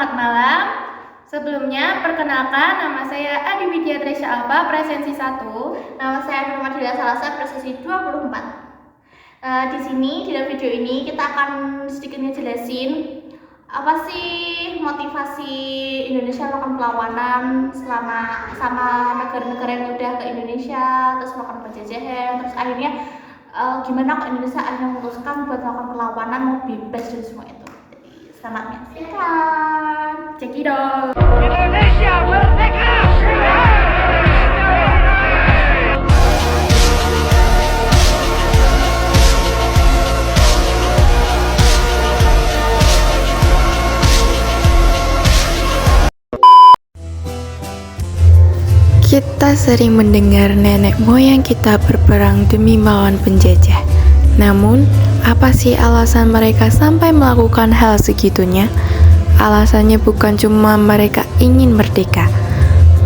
selamat malam. Sebelumnya, perkenalkan nama saya Adi Widya Tresya Alfa, presensi 1. Nama saya Nurma Dila Salasa, presensi 24. Di sini, di dalam video ini kita akan sedikit ngejelasin apa sih motivasi Indonesia melakukan perlawanan sama negara-negara yang udah ke Indonesia, terus melakukan penjajahan, terus akhirnya gimana kok Indonesia akhirnya memutuskan buat melakukan perlawanan, mau bebas dan semua itu. Selamat menyaksikan. Cekidot. Indonesia merdeka! Kita sering mendengar nenek moyang kita berperang demi melawan penjajah. Namun, apa sih alasan mereka sampai melakukan hal segitunya? Alasannya bukan cuma mereka ingin merdeka.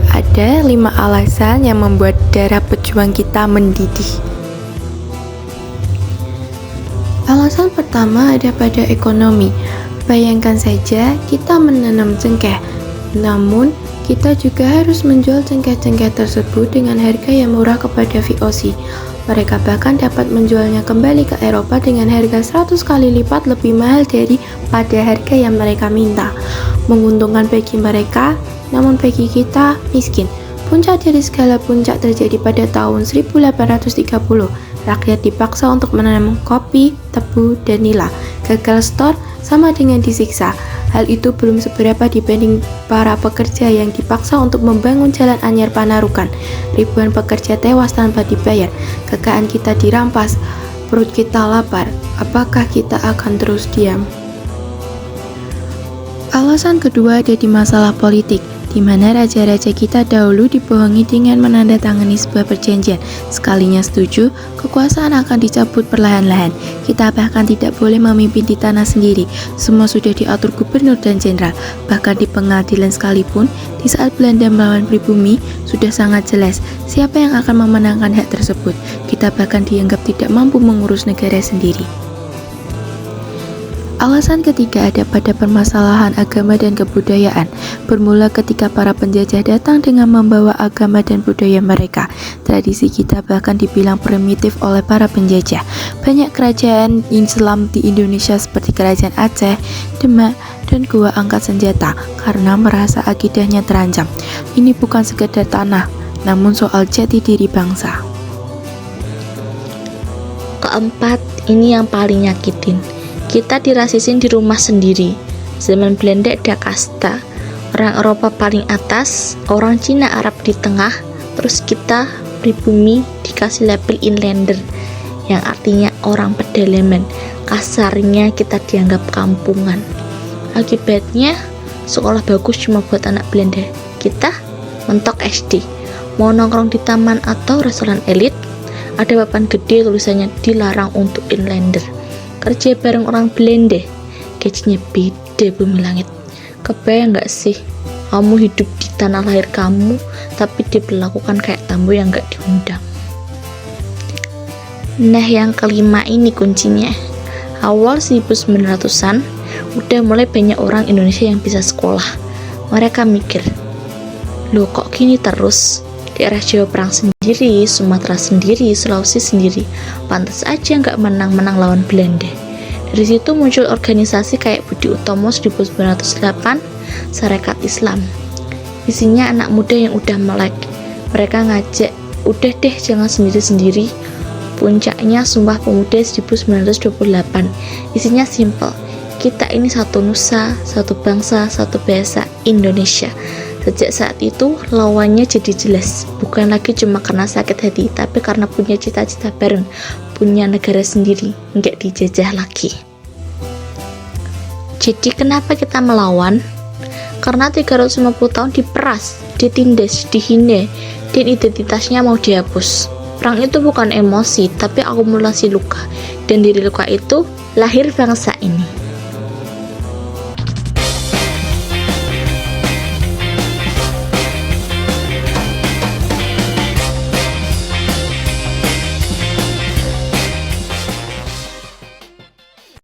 Ada 5 alasan yang membuat darah pejuang kita mendidih. Alasan pertama ada pada ekonomi. Bayangkan saja kita menanam cengkeh, namun kita juga harus menjual cengkeh-cengkeh tersebut dengan harga yang murah kepada VOC. Mereka bahkan dapat menjualnya kembali ke Eropa dengan harga 100 kali lipat lebih mahal daripada harga yang mereka minta. Menguntungkan bagi mereka, namun bagi kita miskin. Puncak dari segala puncak terjadi pada tahun 1830. Rakyat dipaksa untuk menanam kopi, tebu, dan nila. Gagal setor sama dengan disiksa. Hal itu belum seberapa dibanding para pekerja yang dipaksa untuk membangun jalan anyar Panarukan. Ribuan pekerja tewas tanpa dibayar. Kekayaan kita dirampas, perut kita lapar. Apakah kita akan terus diam? Alasan kedua ada di masalah politik, di mana raja-raja kita dahulu dibohongi dengan menandatangani sebuah perjanjian. Sekalinya setuju, kekuasaan akan dicabut perlahan-lahan. Kita bahkan tidak boleh memimpin di tanah sendiri. Semua sudah diatur gubernur dan jenderal. Bahkan di pengadilan sekalipun, di saat Belanda melawan pribumi, sudah sangat jelas siapa yang akan memenangkan hak tersebut. Kita bahkan dianggap tidak mampu mengurus negara sendiri. Alasan ketiga ada pada permasalahan agama dan kebudayaan. Bermula ketika para penjajah datang dengan membawa agama dan budaya mereka. Tradisi kita bahkan dibilang primitif oleh para penjajah. Banyak kerajaan Islam di Indonesia seperti Kerajaan Aceh, Demak, dan Goa angkat senjata karena merasa akidahnya terancam. Ini bukan sekedar tanah, namun soal jati diri bangsa. Keempat, ini yang paling nyakitin. Kita dirasisin di rumah sendiri. Zaman Belanda ada kasta. Orang Eropa paling atas, orang Cina Arab di tengah, terus kita pribumi dikasih label inlander, yang artinya orang pedalaman. Kasarnya kita dianggap kampungan. Akibatnya, sekolah bagus cuma buat anak Belanda. Kita mentok SD. Mau nongkrong di taman atau restoran elit, ada papan gede tulisannya dilarang untuk inlander. Kerja bareng orang Belanda, gajinya beda bumi langit. Kebayang gak sih, kamu hidup di tanah lahir kamu, tapi diperlakukan kayak tamu yang gak diundang. Nah, yang kelima ini kuncinya. Awal 1900-an, udah mulai banyak orang Indonesia yang bisa sekolah. Mereka mikir, loh kok gini terus? Daerah Jawa perang sendiri, Sumatera sendiri, Sulawesi sendiri, pantas aja nggak menang-menang lawan Belanda. Dari situ muncul organisasi kayak Budi Utomo 1908, Sarekat Islam. Isinya anak muda yang udah melek. Mereka ngajak, udah deh jangan sendiri-sendiri. Puncaknya Sumpah Pemuda 1928. Isinya simple, kita ini satu nusa, satu bangsa, satu bahasa, Indonesia. Sejak saat itu, lawannya jadi jelas. Bukan lagi cuma karena sakit hati, tapi karena punya cita-cita bareng, punya negara sendiri, nggak dijajah lagi. Jadi kenapa kita melawan? Karena 350 tahun diperas, ditindas, dihina, dan identitasnya mau dihapus. Perang itu bukan emosi, tapi akumulasi luka. Dan dari luka itu, lahir bangsa ini.